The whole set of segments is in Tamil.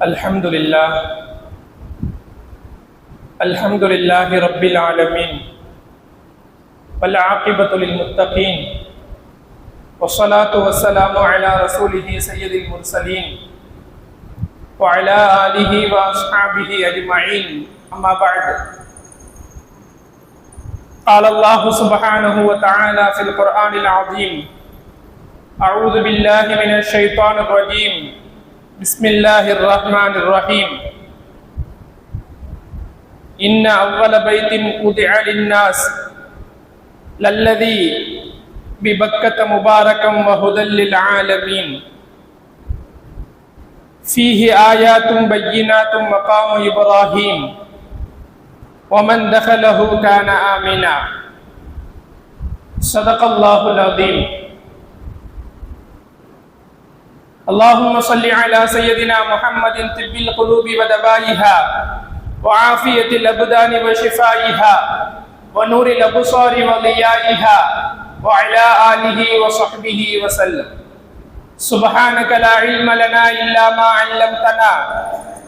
الحمد لله رب العالمين والعاقبة للمتقين والصلاة والسلام على رسوله سيد المرسلين وعلى آله وأصحابه أجمعين أما بعد قال الله سبحانه وتعالى في القرآن العظيم أعوذ بالله من الشيطان الرجيم بسم الله الرحمن الرحيم إن أول بيت وضع للناس للذي ببكة مباركا وهدى للعالمين فيه آيات بينات مقام إبراهيم ومن دخله كان آمنا صدق الله العظيم. اللهم صل على سيدنا محمد طب القلوب ودوائها وعافية الأبدان وشفائها ونور الأبصار وضيائها وعلى آله وصحبه وسلم. سبحانك لا علم لنا إلا ما علمتنا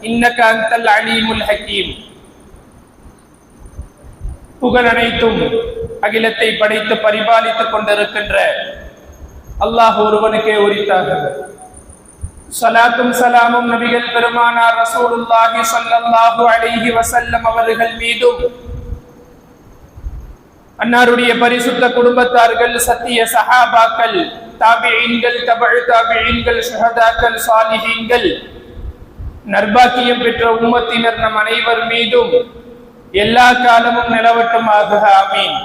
إنك أنت العليم الحكيم. புகழ் அனைத்தும் அகிலத்தை படைத்து பரிபாலித்துக் கொண்டிருக்கின்ற அல்லாஹ் ஒருவனுக்கே உரித்தாகிறது. ஸலாத்தும் ஸலாமும் நபிகள் பெருமானார் ரசூலுல்லாஹி ஸல்லல்லாஹு அலைஹி வஸல்லம் அவர்கள் மீதும் அன்னாருடைய பரிசுத்த குடும்பத்தார்கள், சத்திய சஹாபாக்கள், தாபிஈன்கள், தபஉ தாபிஈன்கள், ஷுஹதாக்கள், சாலிஹீன்கள், நற்பாக்கியம் பெற்ற உம்மத்தினர் நம் அனைவர் மீதும் எல்லா காலமும் நிலவட்டுமாக. ஆமீன்.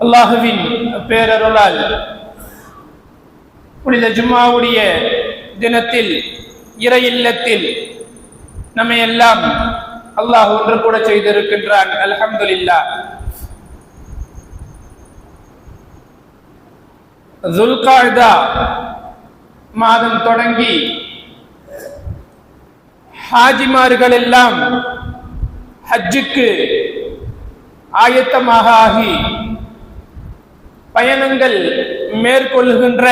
அல்லாஹுவின் பேரருளால் புனித ஜும்மாவுடைய தினத்தில் இறை இல்லத்தில் நம்மை எல்லாம் அல்லாஹ் ஒன்று கூட செய்திருக்கின்றான். அல்ஹம்துலில்லாஹ். துல்காஅதா மாதம் தொடங்கி ஹாஜிமார்கள் எல்லாம் ஹஜ்ஜுக்கு ஆயத்தமாக ஆகி பயணங்கள் மேற்கொள்கின்ற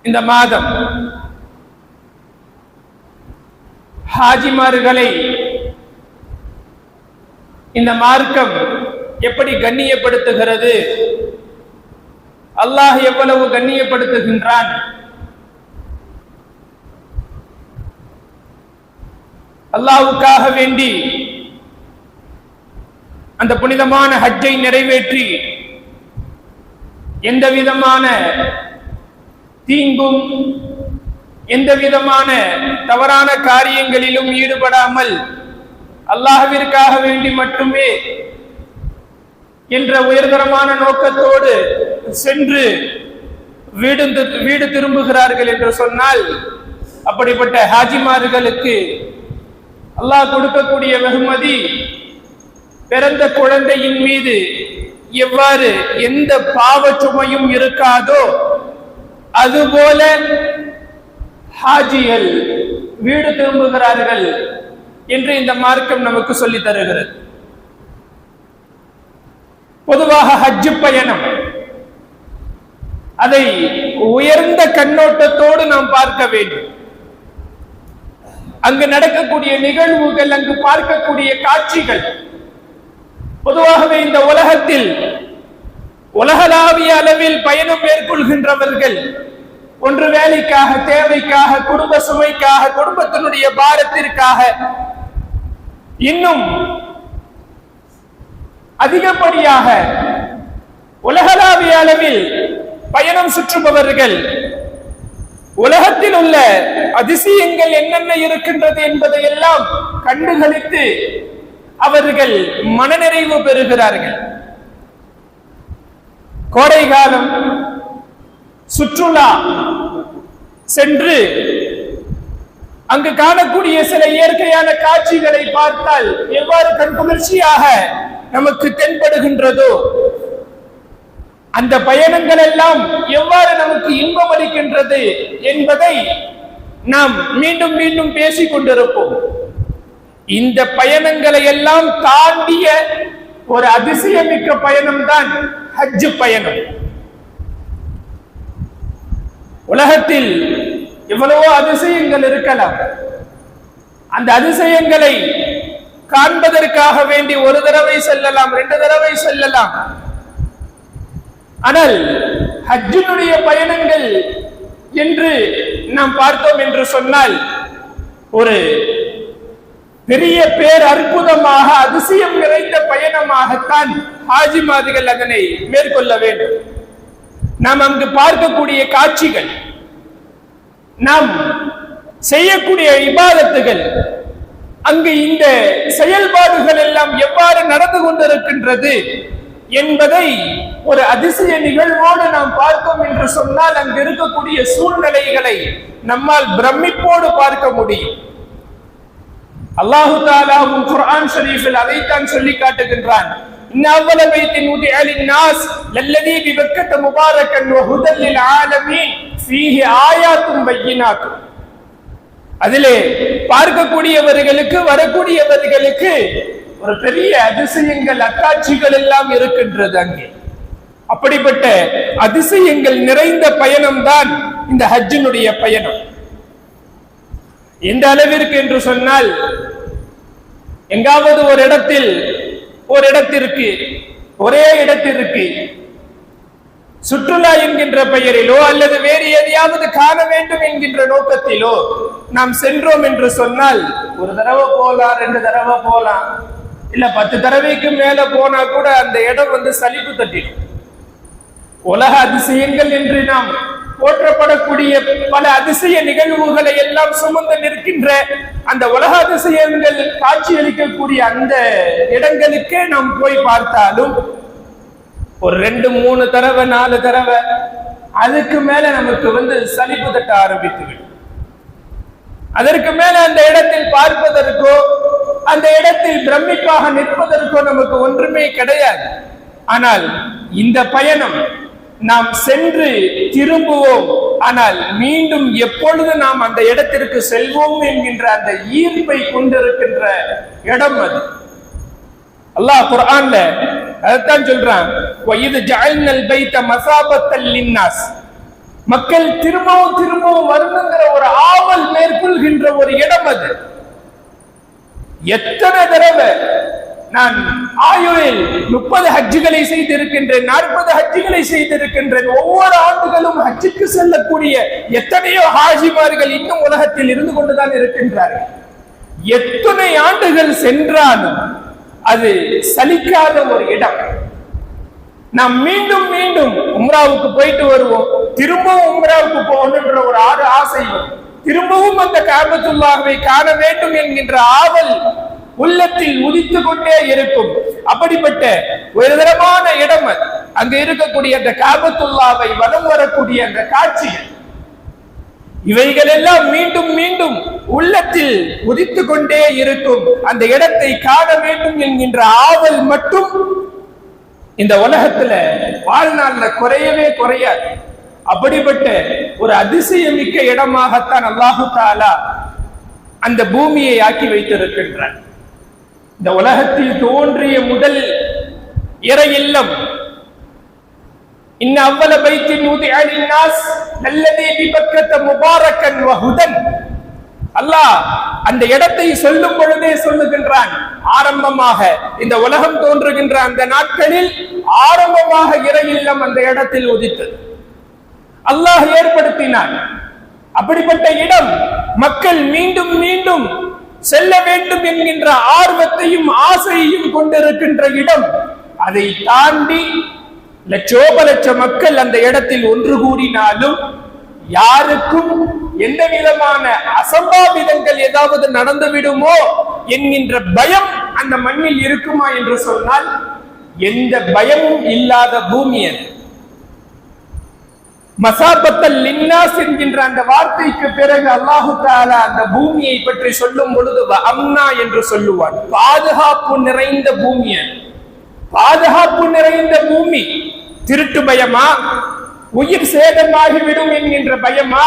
இந்த மாதம் ஹாஜிமார்களை இந்த மார்க்கம் எப்படி கண்ணியப்படுத்துகிறது, அல்லாஹ் எவ்வளவு கண்ணியப்படுத்துகின்றான், அல்லாஹ்வுக்காக வேண்டி அந்த புனிதமான ஹஜ்ஜை நிறைவேற்றி எந்த விதமான தீங்கும் எந்த விதமான தவறான காரியங்களிலும் ஈடுபடாமல் அல்லாஹ்விற்காக வேண்டி மட்டுமே என்ற உயர்தரமான நோக்கத்தோடு சென்று வீடு திரும்புகிறார்கள் என்று சொன்னால், அப்படிப்பட்ட ஹாஜிமார்களுக்கு அல்லாஹ் கொடுக்கக்கூடிய வெகுமதி பிறந்த குழந்தையின் மீது எவ்வாறு எந்த பாவ சுமையும் இருக்காதோ அதுபோல ஹாஜிகள் வீடு திரும்புகிறார்கள் என்று இந்த மார்க்கம் நமக்கு சொல்லி தருகிறது. பொதுவாக ஹஜ் பயணம் அதை உயர்ந்த கண்ணோட்டத்தோடு நாம் பார்க்க வேண்டும். அங்கு நடக்கக்கூடிய நிகழ்வுகள், அங்கு பார்க்கக்கூடிய காட்சிகள், பொதுவாகவே இந்த உலகத்தில் உலகளாவிய அளவில் பயணம் மேற்கொள்கின்றவர்கள் ஒன்று வேலைக்காக, தேவைக்காக, குடும்ப சுமைக்காக, குடும்பத்தினுடைய பாரத்திற்காக, இன்னும் அதிகப்படியாக உலகளாவிய அளவில் பயணம் சுற்றுபவர்கள் உலகத்தில் உள்ள அதிசயங்கள் என்னென்ன இருக்கின்றது என்பதை எல்லாம் கண்டுகளித்து அவர்கள் மனநிறைவு பெறுகிறார்கள். கோடை காலம் சுற்றுலா சென்று அங்கு காணக்கூடிய சில இயற்கையான காட்சிகளை பார்த்தால் எவ்வாறு கண்குளிர்ச்சியாக நமக்கு தென்படுகின்றதோ, அந்த பயணங்கள் எல்லாம் எவ்வாறு நமக்கு இன்பம் அளிக்கின்றது என்பதை நாம் மீண்டும் மீண்டும் பேசிக் கொண்டிருப்போம். இந்த பயணங்களை எல்லாம் தாண்டிய ஒரு அதிசயமிக்க பயணம் தான் ஹஜ் பயணம். உலகத்தில் எவ்வளவோ அதிசயங்கள் இருக்கலாம். அந்த அதிசயங்களை காண்பதற்காக வேண்டி ஒரு தடவை செல்லலாம், 2 தடவை செல்லலாம். ஆனால் ஹஜ்ஜினுடைய பயணங்கள் என்று நாம் பார்த்தோம் என்று சொன்னால் ஒரு பெரிய பேர் அற்புதமாக அதிசயம் நிறைந்த பயணமாகத்தான் ஹாஜிமார்கள் அதனை மேற்கொள்ள வேண்டும். நாம் அங்கு பார்க்கக்கூடிய காட்சிகள், நாம் செய்யக்கூடிய இபாதத்துகள், அங்கு இந்த செயல்பாடுகள் எல்லாம் எவ்வாறு நடந்து கொண்டிருக்கின்றது என்பதை ஒரு அதிசய நிகழ்வோடு நாம் பார்த்தோம் என்று சொன்னால் அங்கு இருக்கக்கூடிய சூழ்நிலைகளை நம்மால் பிரமிப்போடு பார்க்க முடியும். அல்லாஹு தஆலா குர்ஆன் ஷரீஃபில் அதைத்தான் சொல்லி காட்டுகின்றான். இன்ன அவ்வல பைத்தின் உதிஅ லின்னாஸ் லல்லதி பிபக்கத முபாரக்கன் வ ஹுதல் லில் ஆலமீன் ஃபீஹி ஆயாத்தும் பையினாத்தும். அதிலே பார்க்கக்கூடியவர்களுக்கு, வரக்கூடியவர்களுக்கு ஒரு பெரிய அதிசயங்கள், அத்தாட்சிகள் எல்லாம் இருக்கின்றது அங்கே. அப்படிப்பட்ட அதிசயங்கள் நிறைந்த பயணம் தான் இந்த ஹஜ்ஜினுடைய பயணம். எந்த அளவிற்கு என்று சொன்னால், எங்காவது ஒரு இடத்திற்கு ஒரே இடத்திற்கு சுற்றுலா என்கின்ற பெயரிலோ அல்லது வேறு எதையாவது காண வேண்டும் என்கின்ற நோக்கத்திலோ நாம் சென்றோம் என்று சொன்னால், ஒரு தடவை போலாம், 2 தடவை போலாம், இல்ல 10 தடவைக்கு மேல போனா கூட அந்த இடம் சலிப்பு தட்டிடும். உலக அதிசயங்கள் என்று நாம் போற்றப்படக்கூடிய பல அதிசய நிகழ்வுகளை எல்லாம் சுமந்து நிற்கின்ற அந்த உலக அதிசயங்கள் காட்சியளிக்கக்கூடிய அந்த இடங்களுக்கே நாம் போய் பார்த்தாலும் ஒரு 2, 3 தடவை 4 தடவை அதுக்கு மேல நமக்கு சலிப்பு தட்ட ஆரம்பித்துவிடும். அதற்கு மேல அந்த இடத்தில் பார்ப்பதற்கோ அந்த இடத்தில் பிரமிப்பாக நிற்பதற்கோ நமக்கு ஒன்றுமே கிடையாது. ஆனால் இந்த பயணம் நாம் சென்று திரும்புவோம், ஆனால் மீண்டும் எப்பொழுது நாம் அந்த இடத்திற்கு செல்வோம் என்கின்ற அந்த ஈர்ப்பை கொண்டிருக்கின்ற இடம் அது. அல்லாஹ் குர்ஆன்ல அதைத்தான் சொல்றான், வஇது ஜஅல்னல் பைத மஸாபத்தல் லின்னாஸ். மக்கள் திரும்பவும் வரணுங்கிற ஒரு ஆவல் மேற்கொள்கின்ற ஒரு இடம் அது. எத்தனை தடவை நான் ஆயுளில் 30 ஹஜ்ஜுகளை செய்திருக்கின்றேன், 40 ஹஜ்ஜுகளை செய்திருக்கின்றேன். ஒவ்வொரு ஆண்டுகளும் ஹஜ்ஜுக்கு செல்லக்கூடிய எத்தனையோ ஹாஜிமார்கள் இன்னும் உலகத்தில் இருந்து கொண்டுதான் இருக்கின்றார்கள். எத்தனை ஆண்டுகள் சென்றாலும் அது சலிக்காத ஒரு இடம். நாம் மீண்டும் உம்ராவுக்கு போயிட்டு வருவோம், திரும்பவும் உம்ராவுக்கு போகணுன்ற ஒரு ஆசை, திரும்பவும் அந்த காபத்துல்லாஹ்வை காண வேண்டும் என்கின்ற ஆவல் உள்ளத்தில் உதித்து கொண்டே இருக்கும். அப்படிப்பட்ட உயர்தரமான இடம் அது. அங்கு இருக்கக்கூடிய அந்த காபத்துல்லாஹ்வை வலம் வரக்கூடிய அந்த காட்சிகள், இவைகள் எல்லாம் மீண்டும் உள்ளத்தில் உதித்து கொண்டே இருக்கும். அந்த இடத்தை காண வேண்டும் என்கின்ற ஆவல் மட்டும் இந்த உலகத்துல வாழ்நாள்ல குறையவே குறையாது. அப்படிப்பட்ட ஒரு அதிசயமிக்க இடமாகத்தான் அல்லாஹு தஆலா அந்த பூமியை ஆக்கி வைத்திருக்கின்றான். இந்த உலகத்தில் தோன்றிய முதல் இறை இல்லம், இன்ன அவ்வல பைத்தின் உதிஅ லின்னாஸ் லல்லதி பிபக்கத முபாரக்கன் வ ஹுதன். அல்லாஹ் அந்த இடத்தை சொல்லும் பொழுதே சொல்லுகின்றான், ஆரம்பமாக இந்த உலகம் தோன்றுகின்ற அந்த நாட்களில் ஆரம்பமாக இறை இல்லம் அந்த இடத்தில் உதித்தது. அல்லாஹ் ஏற்படுத்தினான். அப்படிப்பட்ட இடம் மக்கள் மீண்டும் செல்ல வேண்டும் என்கின்ற ஆர்வத்தையும் ஆசையையும் கொண்டிருக்கின்ற இடம். அதை தாண்டி லட்சோப லட்ச மக்கள் அந்த இடத்தில் ஒன்று கூடினாலும் யாருக்கும் எந்த விதமான அசம்பாவிதங்கள் ஏதாவது நடந்து விடுமோ என்கின்ற பயம் அந்த மண்ணில் இருக்குமா என்று சொன்னால் எந்த பயமும் இல்லாத பூமி அது. மஸாபத்தல் லின்னாஸ் என்கின்ற அந்த வார்த்தைக்கு பிறகு அல்லாஹு தஆலா அந்த பூமியை பற்றி சொல்லும் பொழுது அம்னா என்று சொல்லுவான். பாதுகாப்பு நிறைந்த பூமி, பாதுகாப்பு நிறைந்த பூமி. திருட்டு பயமா, உயிர் சேதமாகிவிடும் என்கின்ற பயமா,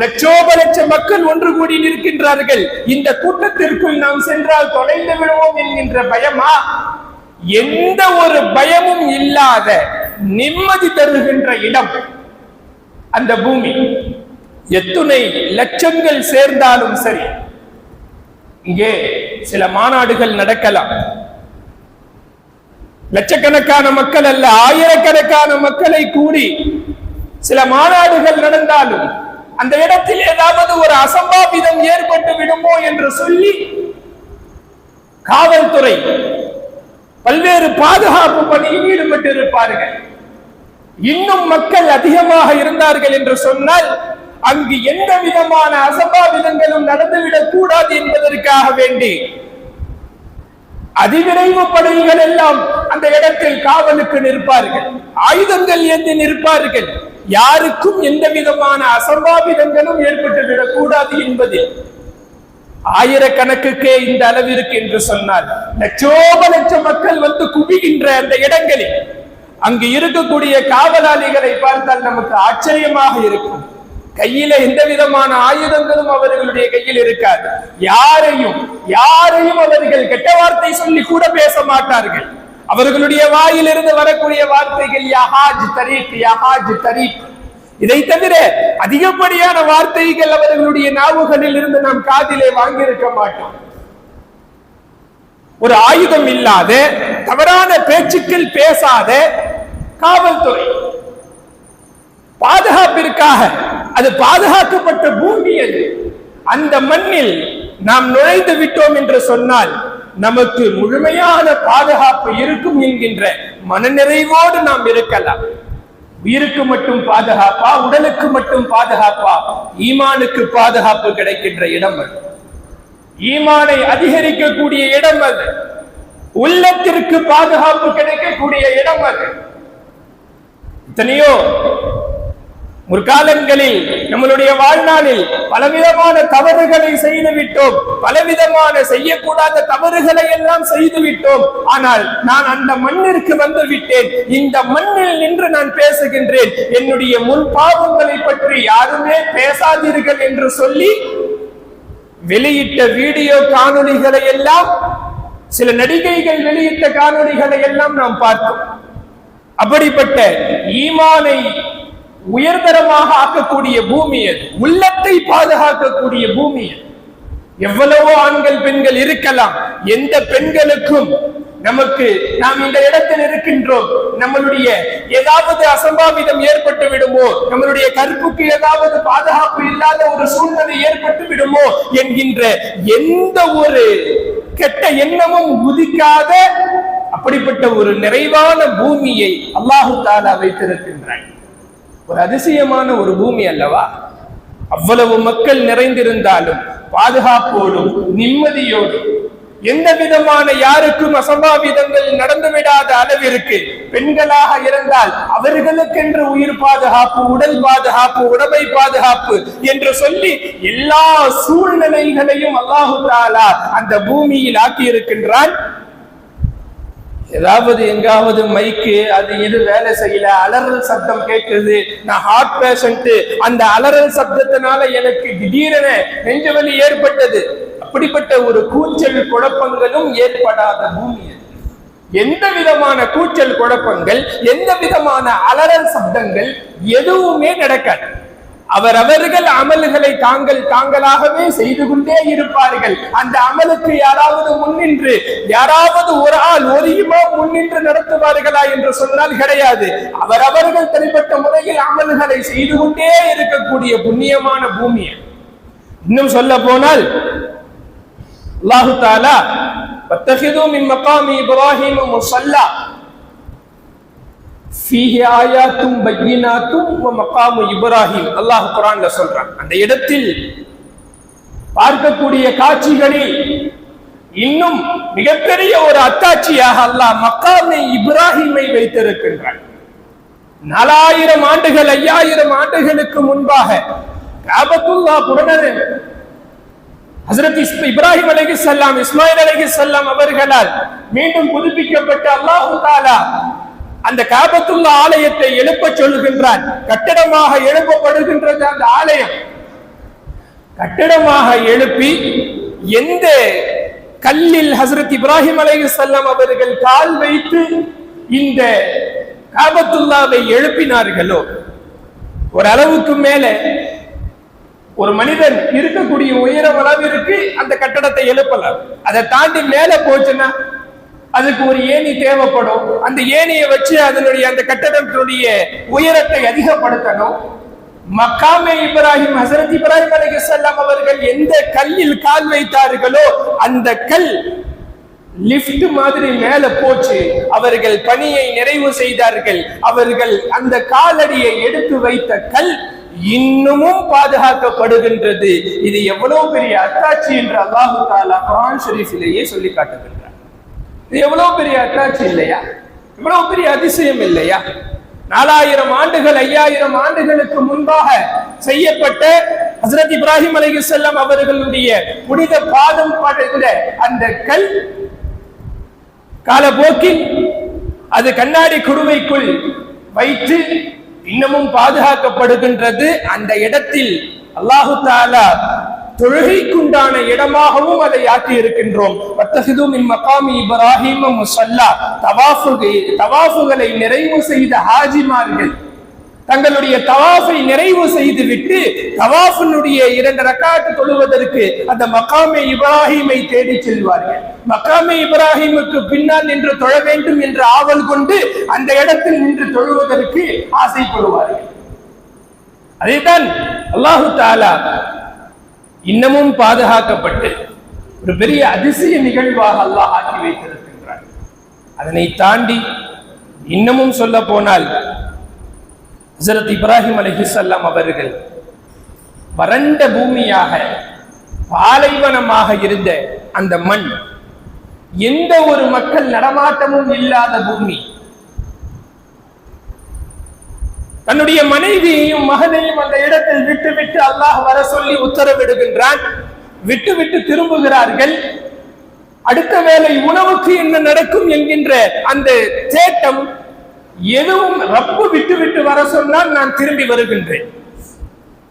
லட்சோப லட்ச மக்கள் ஒன்று கூடி நிற்கின்றார்கள், இந்த கூட்டத்திற்குள் நாம் சென்றால் தொலைந்து விடுவோம் என்கின்ற பயமா, எந்த ஒரு பயமும் இல்லாத நிம்மதி தருகின்ற இடம் அந்த பூமி. எத்துணை லட்சங்கள் சேர்ந்தாலும் சரி, இங்கே சில மாநாடுகள் நடக்கலாம். லட்சக்கணக்கான மக்கள் அல்ல, ஆயிரக்கணக்கான மக்களை கூடி சில மாநாடுகள் நடந்தாலும் அந்த இடத்தில் ஏதாவது ஒரு அசம்பாவிதம் ஏற்பட்டு விடுமோ என்று சொல்லி காவல்துறை பல்வேறு பாதுகாப்பு பணியில் ஈடுபட்டு இருப்பார்கள். இன்னும் மக்கள் அதிகமாக இருந்தார்கள் என்று சொன்னால் அங்கு எந்த விதமான அசம்பாவிதங்களும் நடந்துவிடக் கூடாது என்பதற்காக வேண்டி அதிவிரைவு படைகள் எல்லாம் அந்த இடத்தில் காவலுக்கு நிற்பார்கள், ஆயுதங்கள் ஏந்தி நிற்பார்கள். யாருக்கும் எந்த விதமான அசம்பாவிதங்களும் ஏற்பட்டுவிடக் கூடாது என்பதில் ஆயிரக்கணக்குக்கே இந்த அளவிற்கு என்று சொன்னால் லட்சோப லட்ச மக்கள் வந்து குவிகின்ற அந்த இடங்களில் அங்கு இருக்கக்கூடிய காவலாளிகளை பார்த்தால் நமக்கு ஆச்சரியமாக இருக்கும். கையில எந்த விதமான ஆயுதங்களும் அவர்களுடைய கையில் இருக்காது. யாரையும் அவர்கள் கெட்ட வார்த்தை சொல்லி கூட பேச மாட்டார்கள். அவர்களுடைய வாயிலிருந்து வரக்கூடிய வார்த்தைகள் யஹாஜ் தரீக், யஹாஜ் தரீக். இதை தவிர அதிகப்படியான வார்த்தைகள் அவர்களுடைய நாவுகளில் இருந்து நாம் காதிலே வாங்கியிருக்க மாட்டோம். ஒரு ஆயுதம் இல்லாத, தவறான பேச்சுக்கள் பேசாத காவல்துறை பாதுகாப்பிற்காக, அது பாதுகாக்கப்பட்ட பூமி. அது அந்த மண்ணில் நாம் நுழைந்து விட்டோம் என்று சொன்னால் நமக்கு முழுமையான பாதுகாப்பு இருக்கும் என்கின்ற மனநிறைவோடு நாம் இருக்கலாம். உயிருக்கு மட்டும் பாதுகாப்பா, உடலுக்கு மட்டும் பாதுகாப்பா? ஈமானுக்கு பாதுகாப்பு கிடைக்கின்ற இடம் அது. ஈமானை அதிகரிக்கக்கூடிய இடம் அது. உள்ளத்திற்கு பாதுகாப்பு கிடைக்கக்கூடிய இடம் அது. எத்தனையோ முற்காலங்களில் நம்மளுடைய வாழ்நாளில் பலவிதமான தவறுகளை செய்து விட்டோம், பலவிதமான செய்யக்கூடாத தவறுகளை எல்லாம் செய்து விட்டோம். ஆனால் நான் அந்த மண்ணிற்கு வந்து விட்டேன், இந்த மண்ணில் நின்று நான் பேசுகின்றேன். என்னுடைய முன் பாவங்களை பற்றி யாருமே பேசாதீர்கள் என்று சொல்லி வெளியிட்ட வீடியோ காணொளிகளை எல்லாம், சில நடிகைகள் வெளியிட்ட காணொளிகளை எல்லாம் நாம் பார்த்தோம். அப்படிப்பட்ட ஈமானை உயர்தரமாக ஆக்கக்கூடிய பூமி அது. உள்ளத்தை பாதுகாக்கக்கூடிய பூமி அது. எவ்வளவோ ஆண்கள் பெண்கள் இருக்கலாம். எந்த பெண்களுக்கும் நமக்கு நாம் இந்த இடத்தில் இருக்கின்றோம், நம்மளுடைய ஏதாவது அசம்பாவிதம் ஏற்பட்டு விடுமோ, நம்மளுடைய கற்புக்கு ஏதாவது பாதுகாப்பு இல்லாத ஒரு சூழ்நிலை ஏற்பட்டு விடுமோ என்கின்ற எந்த ஒரு கெட்ட எண்ணமும் உதிக்காத அப்படிப்பட்ட ஒரு நிறைவான பூமியை அல்லாஹு தஆலா வைத்திருக்கின்றான். ஒரு அதிசயமான ஒரு பூமி அல்லவா? அவ்வளவு மக்கள் நிறைந்திருந்தாலும் பாதுகாப்போடும் நிம்மதியோடும் எந்த விதமான யாருக்கும் அசம்பாவிதங்கள் நடந்துவிடாத அளவிற்கு பெண்களாக இருந்தால் அவர்களுக்கென்று உயிர் பாதுகாப்பு, உடல் பாதுகாப்பு, உடமை பாதுகாப்பு என்று சொல்லி எல்லா சூழ்நிலைகளையும் அல்லாஹு தஆலா அந்த பூமியில் ஆக்கி இருக்கின்றான். ஏதாவது எங்காவது மைக்கு அது இது வேலை செய்யல, அலறல் சப்தம் கேட்குது, நான் ஹார்ட் பேஷண்ட், அந்த அலறல் சப்தத்தினால எனக்கு திடீரென நெஞ்சுவலி ஏற்பட்டது, அப்படிப்பட்ட ஒரு கூச்சல் குழப்பங்களும் ஏற்படாத பூமி. எந்த விதமான கூச்சல் குழப்பங்கள், எந்த விதமான அலறல் சப்தங்கள் எதுவுமே நடக்காது. அவரவர்கள் அமல்களை தாங்களாகவே செய்து கொண்டே இருப்பார்கள். அந்த அமலுக்கு யாராவது முன்னின்று, யாராவது ஒரு ஆள் ஒரு இமாம் முன்னின்று நடத்துவார்களா என்று சொன்னால் கிடையாது. அவரவர்கள் தனிப்பட்ட முறையில் அமல்களை செய்து கொண்டே இருக்கக்கூடிய புண்ணியமான பூமி. இன்னும் சொல்ல போனால் அல்லாஹு தஆலா வத்தஹிது மின் மகாமி இப்ராஹீம் முஸல்லா ஃபீஹி ஆயாத்தும் பய்யினாத்தும் வ மகாமு இப்ராஹீம். அல்லாஹ் குர்ஆன்ல சொல்றான், அந்த இடத்தில் பார்க்கக்கூடிய காட்சிகளில் இன்னும் மிகப்பெரிய ஒரு அத்தாட்சியாக அல்லாஹ் மகாமே இப்ராஹீமை வைத்திருக்கின்றான். 4000 ஆண்டுகள் 5000 ஆண்டுகளுக்கு முன்பாக காபத்துல்லாஹ் புனரு ஹஜ்ரத் இப்ராஹிம் அலைஹிஸ்ஸலாம், இஸ்மாயில் அலைஹிஸ்ஸலாம் அவர்களால் மீண்டும் புதுப்பிக்கப்பட்ட அல்லாஹ் தஆலா அந்த காபத்துல்லாஹ் ஆலயத்தை எழுப்ப சொல்லுகின்றான். கட்டடமாக எழுப்பப்படுகின்றது. அந்த ஆலயம் கட்டடமாக எழுப்பி எந்த கல்லில் ஹஜ்ரத் இப்ராஹிம் அலைஹிஸ்ஸலாம் அவர்கள் கால் வைத்து இந்த காபத்துல்லாவை எழுப்பினார்களோ ஒரு அளவுக்கு மேல ஒரு மனிதன் இருக்கக்கூடிய உயரம் அளவிற்கு அந்த கட்டடத்தை எழுப்பலாம். அதை தாண்டி மேல போச்சுன்னா அதுக்கு ஒரு ஏணி தேவைப்படும். அந்த ஏணியை வச்சு அதனுடைய அந்த கட்டடத்தினுடைய உயரத்தை அதிகப்படுத்தணும். மக்காமே இப்ராஹிம், ஹஸரத் இப்ராஹிம் அலைஹிஸ்ஸலாம் அவர்கள் எந்த கல்லில் கால் வைத்தார்களோ அந்த கல் லிப்ட் மாதிரி மேல போச்சு. அவர்கள் பணியை நிறைவு செய்தார்கள். அவர்கள் அந்த காலடியை எடுத்து வைத்த கல் இன்னமும் பாதுகாக்கப்படுகின்றது. இது எவ்வளவு பெரிய அத்தாட்சி என்று அல்லாஹ் தஆலா குர்ஆன் ஷரீஃபிலேயே சொல்லி காட்டுகின்றார். இது எவ்வளவு பெரிய அத்தாட்சி இல்லையா? எவ்வளவு பெரிய அதிசயம் இல்லையா? 4000 ஆண்டுகள் 5000 ஆண்டுகளுக்கு முன்பாக செய்யப்பட்ட ஹஸரத் இப்ராஹிம் அலைஹிஸ்ஸலாம் அவர்களுடைய புனித பாதம் படைந்த அந்த கல் காலப்போக்கில் அது கண்ணாடி குடுவைக்குள் வைத்து இன்னமும் பாதுகாக்கப்படுகின்றது. அந்த இடத்தில் அல்லாஹு தஆலா தொழுகைக்குண்டான இடமாகவும் அதை ஆக்கி இருக்கின்றோம். வத்தஹிது மின் மகாமி இப்ராஹீம முஸல்லா, தவாஃபுகளை நிறைவு செய்த ஹாஜிமார்கள் தங்களுடைய தவாஃபை நிறைவு செய்து விட்டு தவாஃபினுடைய 2 ரக்காத் தொழுவதற்கு அந்த மகாமே இப்ராஹீமை தேடி செல்வார்கள். மகாமே இப்ராஹீமுக்கு பின்னால் நின்று தொழ வேண்டும் என்று ஆவல் கொண்டு அந்த இடத்தில் நின்று தொழுவதற்கு ஆசைப்படுவார்கள். அதைத்தான் அல்லாஹு தஆலா இன்னமும் பாதுகாக்கப்பட்டு ஒரு பெரிய அதிசய நிகழ்வாக அல்லாஹ் ஆக்கி வைத்திருக்கின்றார். அதனை தாண்டி இன்னமும் சொல்ல போனால் ஹஸரத் இப்ராஹிம் அலைஹிஸ்ஸலாம் அவர்கள் வறண்ட பூமியாக பாலைவனமாக இருந்த அந்த மண், எந்த ஒரு மக்கள் நடமாட்டமும் இல்லாத பூமி, தன்னுடைய மனைவியையும் மகனையும் அந்த இடத்தில் விட்டு அல்லாஹ் வர சொல்லி உத்தரவிடுகின்றான். விட்டு திரும்புகிறார்கள். அடுத்த வேளை உணவுக்கு என்ன நடக்கும் என்கின்ற அந்த தேட்டம், எதுவும் ரப்பு விட்டு வர சொன்னால் நான் திரும்பி வருகின்றேன்.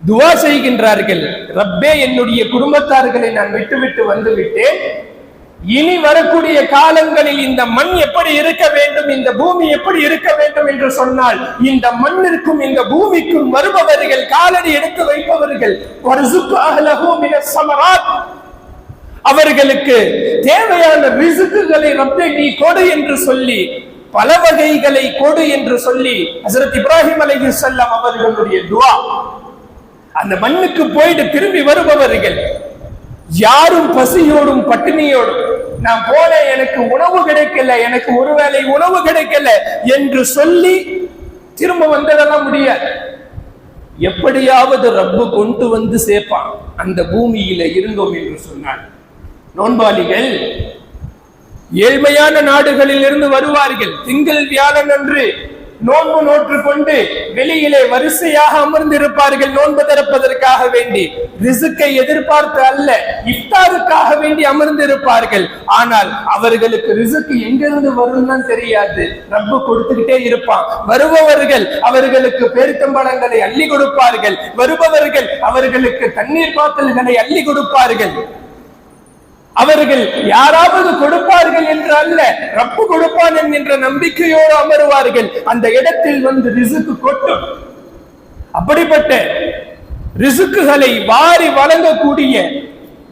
துவா செய்கின்றார்கள், ரப்பே என்னுடைய குடும்பத்தார்களை நான் விட்டு வந்து விட்டேன். இனி வரக்கூடிய காலங்களில் இந்த மண் எப்படி இருக்க வேண்டும், இந்த பூமி எப்படி இருக்க வேண்டும் என்று சொன்னால், இந்த மண்ணிற்கும் இந்த பூமிக்கும் வருபவர்கள், காலடி எடுத்து வைப்பவர்கள், அவர்களுக்கு தேவையான ரிஸ்குகளை ரப்பே நீ கொடு என்று சொல்லி, பல வகைகளை கொடு என்று சொல்லி ஹஸரத் இப்ராஹிம் அலைஹிஸ்ஸலாம் அவர்களுடைய துஆ. அந்த மண்ணுக்கு போயிட்டு திரும்பி வருபவர்கள் யாரும் பசியோடும் பட்டினியோடும், நான் போன எனக்கு உணவு கிடைக்கல, எனக்கு ஒருவேளை உணவு கிடைக்கல என்று சொல்லி திரும்ப வந்ததெல்லாம் முடியாது. எப்படியாவது ரப்பு கொண்டு வந்து சேர்ப்பான் அந்த பூமியில இருந்தோம் என்று சொன்னார். நோன்பாளிகள் ஏழ்மையான நாடுகளில் இருந்து வருவார்கள். திங்கள் வியாழன் அன்று நோன்பு நோற்று கொண்டு வெளியிலே வரிசையாக அமர்ந்திருப்பார்கள். நோன்பு திறப்பதற்காக வேண்டி, ரிசுக்கை எதிர்பார்த்து அல்ல, இஃப்தாருக்காக வேண்டி அமர்ந்திருப்பார்கள். ஆனால் அவர்களுக்கு ரிசுக்கு எங்கிருந்து வரும்னு தெரியாது. ரப்பு கொடுத்துக்கிட்டே இருப்பான். வருபவர்கள் அவர்களுக்கு பேரித்தம்பழங்களை அள்ளி கொடுப்பார்கள். வருபவர்கள் அவர்களுக்கு தண்ணீர் பாத்தில்களை அள்ளி கொடுப்பார்கள். அவர்கள் யாராவது கொடுப்பார்கள் என்று அல்ல, ரப்பு கொடுப்பான் என்கின்ற நம்பிக்கையோடு அமருவார்கள். அந்த இடத்தில் வந்து ரிசுக்கு கொட்டும். அப்படிப்பட்ட ரிசுக்குகளை வாரி வழங்கக்கூடிய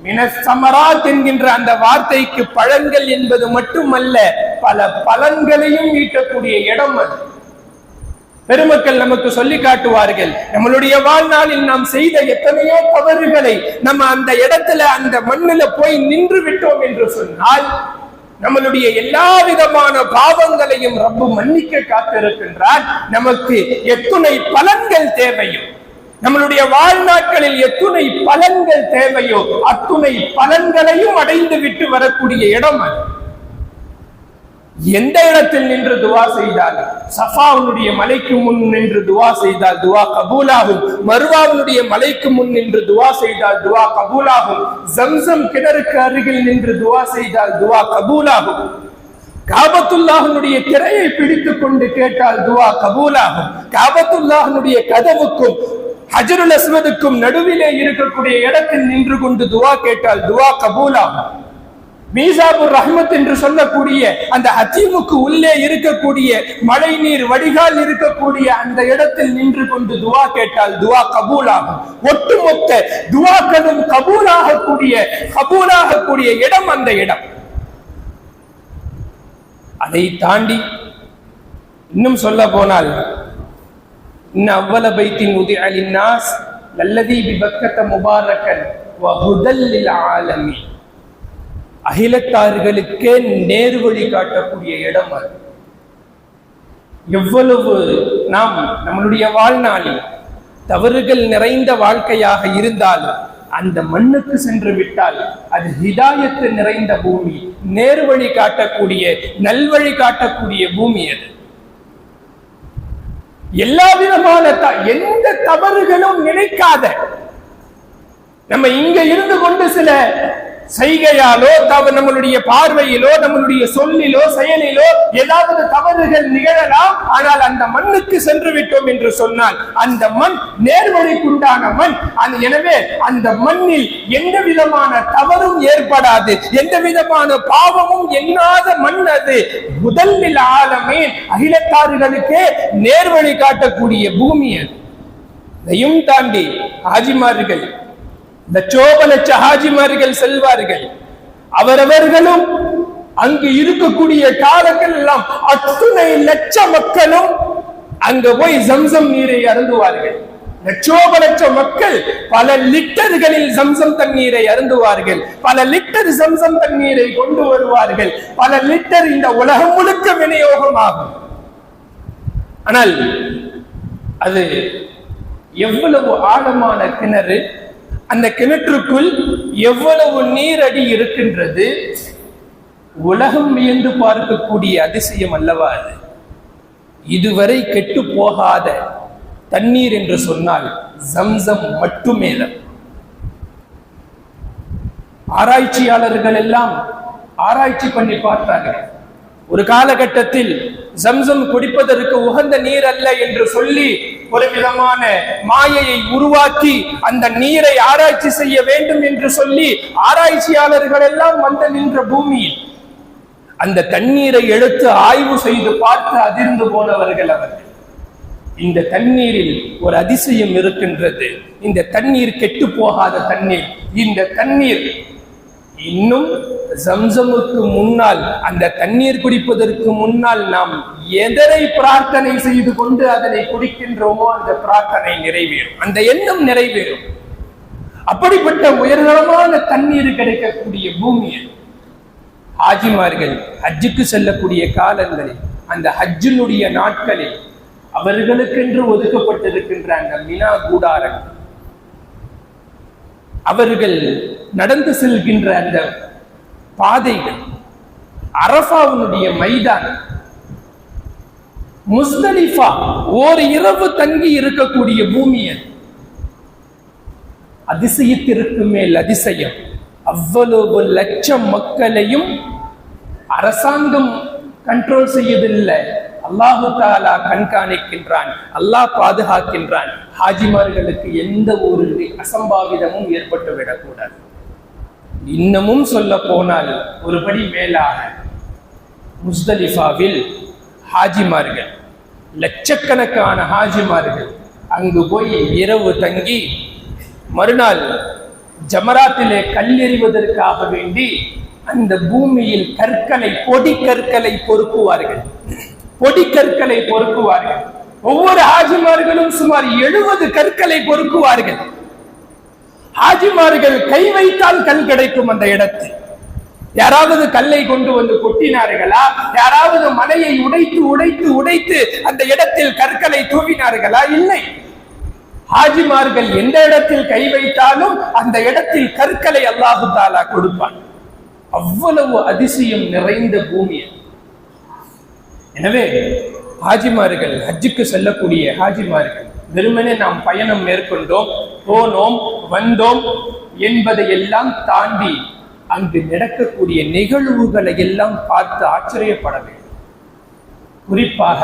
மினஸ் ஸமராத் என்கின்ற அந்த வார்த்தைக்கு பழங்கள் என்பது மட்டுமல்ல, பல பலன்களையும் ஈட்டக்கூடிய இடம் அது. பெருமக்கள் நமக்கு சொல்லி காட்டுவார்கள், நம்மளுடைய வாழ்நாளில் நாம் செய்த எத்தனையோ தவறுகளை நம்ம அந்த இடத்துல அந்த மண்ணில போய் நின்று விட்டோம் என்று சொன்னால், நம்மளுடைய எல்லா விதமான பாவங்களையும் ரப்பு மன்னிக்க காத்திருக்கின்றார். நமக்கு எத்துணை பலன்கள் தேவையோ, நம்மளுடைய வாழ்நாட்களில் எத்துணை பலன்கள் தேவையோ அத்துணை பலன்களையும் அடைந்து விட்டு வரக்கூடிய இடம் அது. எந்த இடத்தில் நின்று துவா செய்தாலும், சஃபாவுடைய மலைக்கு முன் நின்று துவா செய்தால் துவா கபூலாகும். மர்வாவுடைய மலைக்கு முன் நின்று துவா செய்தால் துவா கபூலாகும். ஜம்சம் கிணறுக்கு அருகில் நின்று துவா செய்தால் துவா கபூலாகும். காபத்துல்லாஹ்வுடைய திரையை பிடித்துக் கொண்டு கேட்டால் துவா கபூலாகும். காபத்துல்லாஹ்வுடைய கதவுக்கும் ஹஜ்ருல் அஸ்வதுக்கும் நடுவிலே இருக்கக்கூடிய இடத்தில் நின்று கொண்டு துவா கேட்டால் துவா கபூலாகும். மீசாபுர் ரஹ்மத் என்று சொல்லக்கூடிய அந்த ஹத்தீமுக்கு உள்ளே இருக்கக்கூடிய மழை நீர் வடிகால் இருக்கக்கூடிய அந்த இடத்தில் நின்று கொண்டு துவா கேட்டால் துவா கபூலாகும். ஒட்டுமொத்த துவாக்களும் கபூலாகக்கூடிய இடம் அந்த இடம். அதை தாண்டி இன்னும் சொல்ல போனால் அவ்வள பைத்தின் உதிஅ லின்னாஸ் லல்லதி பிபக்கத முபாரக்கன் வ ஹுதல் லில் ஆலமீன். அகிலத்தார்களுக்கே நேர்வழி காட்டக்கூடிய இடம் அது. எவ்வளவு நாம் நம்மளுடைய வாழ்நாளில் தவறுகள் நிறைந்த வாழ்க்கையாக இருந்தாலும் அந்த மண்ணுக்கு சென்று விட்டால் அது ஹிதாயத்து நிறைந்த பூமி, நேர்வழி காட்டக்கூடிய நல்வழி காட்டக்கூடிய பூமி அது. எல்லா விதமான எந்த தவறுகளும் நினைக்காத, நம்ம இங்க இருந்து கொண்டு சில செய்கையாலோ நம்மளுடைய பார்வையிலோ நம்மளுடைய சொல்லிலோ செயலிலோ ஏதாவது தவறுகள் நிகழலாம். ஆனால் அந்த மண்ணுக்கு சென்று விட்டோம் என்று சொன்னால் அந்த மண் நேர்வழிக்குண்டான மண். எனவே அந்த மண்ணில் எந்த விதமான தவறும் ஏற்படாது, எந்த விதமான பாவமும் எண்ணாத மண் அது. முதலில் ஆலமே அகிலத்தார்களுக்கே நேர்வழி காட்டக்கூடிய பூமி அது. இதையும் தாண்டி ஹாஜிமார்கள், லட்சோபலட்ச ஹாஜிமார்கள் செல்வார்கள். அவரவர்களும் அங்கு இருக்கக்கூடிய காலங்கள் எல்லாம் அத்துணை லட்ச மக்களும் அங்கு போய் ஜம்சம் நீரை அருந்துவார்கள். லட்சோபலட்ச மக்கள் பல லிட்டர்களில் ஜம்சம் தண்ணீரை அருந்துவார்கள். பல லிட்டர் ஜம்சம் தண்ணீரை கொண்டு வருவார்கள். பல லிட்டர் இந்த உலகம் முழுக்க விநியோகமாகும். ஆனால் அது எவ்வளவு ஆழமான கிணறு, அந்த கிணற்றுக்குள் எவ்வளவு நீரடி இருக்கின்றது, உலகம் வியந்து பார்க்கக்கூடிய அதிசயம் அல்லவா அது. இதுவரை கெட்டு போகாத தண்ணீர் என்று சொன்னால் ஜம்சம் மட்டுமே. ஆராய்ச்சியாளர்கள் எல்லாம் ஆராய்ச்சி பண்ணி பார்த்தார்கள். ஒரு காலகட்டத்தில் ஜம்சம் குடிப்பதற்கு உகந்த நீர் அல்ல என்று சொல்லி ஒரு விதமான மாயையை உருவாக்கி அந்த நீரை ஆராய்ச்சி செய்ய வேண்டும் என்று சொல்லி ஆராய்ச்சியாளர்கள் எல்லாம் வந்து நின்ற பூமியில் அந்த தண்ணீரை எடுத்து ஆய்வு செய்து பார்த்து அதிர்ந்து போனவர்கள் அவர்கள். இந்த தண்ணீரில் ஒரு அதிசயம் இருக்கின்றது. இந்த தண்ணீர் கெட்டு போகாத தண்ணீர். இந்த தண்ணீர் இன்னும் ஜம்சமுக்கு முன்னால், அந்த தண்ணீர் குடிப்பதற்கு முன்னால் நாம் எதனை பிரார்த்தனை செய்து கொண்டு அதனை குடிக்கின்றோமோ அந்த பிரார்த்தனை நிறைவேறும், அந்த எண்ணம் நிறைவேறும். அப்படிப்பட்ட உயர்தரமான தண்ணீர் கிடைக்கக்கூடிய பூமி. ஹாஜிமார்கள் ஹஜ்ஜுக்கு செல்லக்கூடிய காலங்களில், அந்த ஹஜ்ஜினுடைய நாட்களில் அவர்களுக்கென்று ஒதுக்கப்பட்டிருக்கின்ற அந்த மினா கூடாரம், அவர்கள் நடந்து செல்கின்ற அந்த பாதைகள், அரஃபாவுடைய மைதானம், முஸ்தலிஃபா ஓர் இரவு தங்கி இருக்கக்கூடிய பூமி. அதிசயத்திற்கு மேல் அதிசயம். அவ்வளவு லட்சம் மக்களையும் அரசாங்கம் கண்ட்ரோல் செய்யவில்லை, அல்லாஹு தஆலா கண்காணிக்கின்றான், அல்லாஹ் பாதுகாக்கின்றான். ஹாஜிமார்களுக்கு எந்த ஒரு அசம்பாவிதமும் ஏற்பட்டு விடக்கூடாது. இன்னமும் சொல்ல போனால் ஒருபடி மேலாக முஸ்தலிஃபாவில் ஹாஜிமார்கள், லட்சக்கணக்கான ஹாஜிமார்கள் அங்கு போய் இரவு தங்கி மறுநாள் ஜமராத்திலே கல்லெறிவதற்காக வேண்டி அந்த பூமியில் கற்களை, பொடி கற்களை பொறுக்குவார்கள். பொடி கற்களை பொறுக்குவார்கள். ஒவ்வொரு ஹாஜிமார்களும் சுமார் 70 கற்களை பொறுக்குவார்கள். ஹாஜிமார்கள் கை வைத்தால் கல் கிடைக்கும் அந்த இடத்தில். யாராவது கல்லை கொண்டு வந்து கொட்டினார்களா? யாராவது மலையை உடைத்து உடைத்து உடைத்து அந்த இடத்தில் கற்களை தூவினார்களா? இல்லை. ஹாஜிமார்கள் எந்த இடத்தில் கை வைத்தாலும் அந்த இடத்தில் கற்களை அல்லாஹு தஆலா கொடுப்பான். அவ்வளவு அதிசயம் நிறைந்த பூமி. எனவே ஹாஜிமார்கள், ஹஜ்ஜுக்கு செல்லக்கூடிய ஹாஜிமார்கள் வெறுமனே நாம் பயணம் மேற்கொண்டோம், போனோம், வந்தோம் என்பதை எல்லாம் தாண்டி அங்கு நடக்கக்கூடிய நிகழ்வுகளை எல்லாம் பார்த்து ஆச்சரியப்பட வேண்டும். குறிப்பாக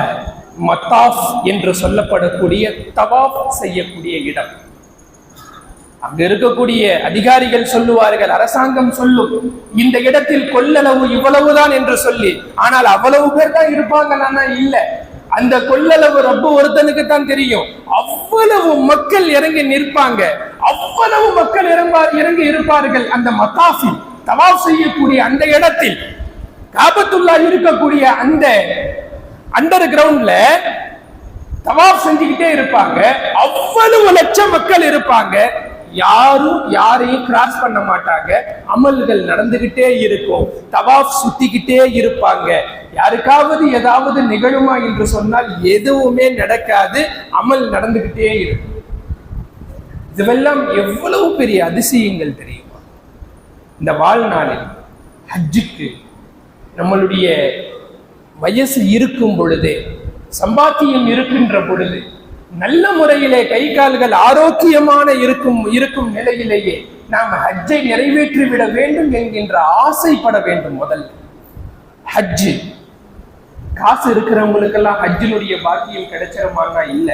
மத்தாஃப் என்று சொல்லப்படக்கூடிய தவாஃப் செய்யக்கூடிய இடம், அங்க இருக்கக்கூடிய அதிகாரிகள் சொல்லுவார்கள், அரசாங்கம் சொல்லும் இந்த இடத்தில் கொள்ளளவு இவ்வளவுதான் என்று சொல்லி. ஆனால் அவ்வளவு பேர் தான் இருப்பாங்கன்னா இல்ல, அந்த கொள்ளளவு ரப்பு ஒருத்தனுக்கு தான் தெரியும். அவ்வளவு மக்கள் இறங்கி நிற்பாங்க, அவ்வளவு மக்கள் இறங்கி இருப்பார்கள். அந்த மத்தாஃபில் தவாஃப் செய்யக்கூடிய அந்த இடத்தில், காபத்துல்லா இருக்கக்கூடிய அந்த அண்டர் கிரவுண்ட்ல தவாஃப் செஞ்சுக்கிட்டே இருப்பாங்க. அவ்வளவு லட்சம் மக்கள் இருப்பாங்க. யாரும் யாரையும் கிராஸ் பண்ண மாட்டாங்க. அமல்கள் நடந்துகிட்டே இருக்கும். தவாஃப் சுத்திக்கிட்டே இருப்பாங்க. யாருக்காவது ஏதாவது நிகழுமா என்று சொன்னால் எதுவுமே நடக்காது. அமல் நடந்துகிட்டே இருக்கும். இதுவெல்லாம் எவ்வளவு பெரிய அதிசயங்கள் தெரியுமா? இந்த வாழ்நாளில் ஹஜ்ஜுக்கு நம்மளுடைய வயசு இருக்கும் பொழுதே, சம்பாத்தியம் இருக்கின்ற பொழுது, நல்ல முறையிலே கை கால்கள் ஆரோக்கியமான இருக்கும் நிலையிலேயே நாம் ஹஜ்ஜை நிறைவேற்றிவிட வேண்டும் என்கின்ற ஆசைப்பட வேண்டும். முதல்ல ஹஜ்ஜு, காசு இருக்கிறவங்களுக்கெல்லாம் ஹஜ்ஜினுடைய பாக்கியம் கிடைச்சிருமானா இல்ல.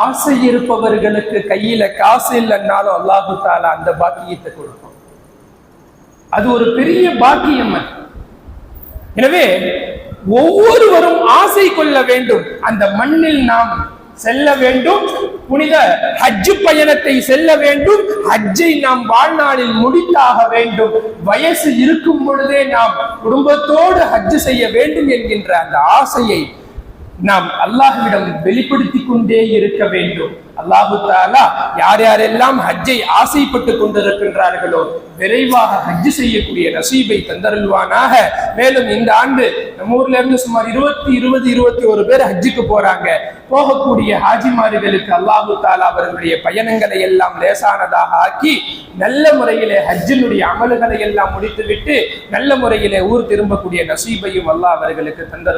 ஆசை இருப்பவர்களுக்கு கையில காசு இல்லைன்னாலும் அல்லாஹு தாலா அந்த பாக்கியத்தை கொடுக்கும். அது ஒரு பெரிய பாக்கியம். எனவே ஒவ்வொருவரும் ஆசை கொள்ள வேண்டும். அந்த மண்ணில் நாம் செல்ல வேண்டும், புனித ஹஜ் பயணத்தை செல்ல வேண்டும். ஹஜ்ஜை நாம் வாழ்நாளில் முடித்தாக வேண்டும். வயசு இருக்கும் பொழுதே நாம் குடும்பத்தோடு ஹஜ் செய்ய வேண்டும் என்கின்ற அந்த ஆசையை நாம் அல்லாஹ்விடம் வெளிப்படுத்திக் கொண்டே இருக்க வேண்டும். அல்லாஹு தஆலா யார் யாரெல்லாம் ஹஜ்ஜை ஆசைப்பட்டு கொண்டிருக்கின்றார்களோ விரைவாக ஹஜ் செய்யக்கூடிய நசீபை தந்தருள்வானாக. மேலும் இந்த ஆண்டு நம்ம ஊர்ல இருந்து சுமார் 21 பேர் ஹஜ்ஜுக்கு போறாங்க. போகக்கூடிய ஹாஜிமார்களுக்கு அல்லாஹு தஆலா அவர்களுடைய பயணங்களை எல்லாம் லேசானதாக ஆக்கி நல்ல முறையிலே ஹஜ்ஜினுடைய அமல்களை எல்லாம் முடித்துவிட்டு நல்ல முறையிலே ஊர் திரும்பக்கூடிய நசீபையும் அல்லாஹ் அவர்களுக்கு தந்தரு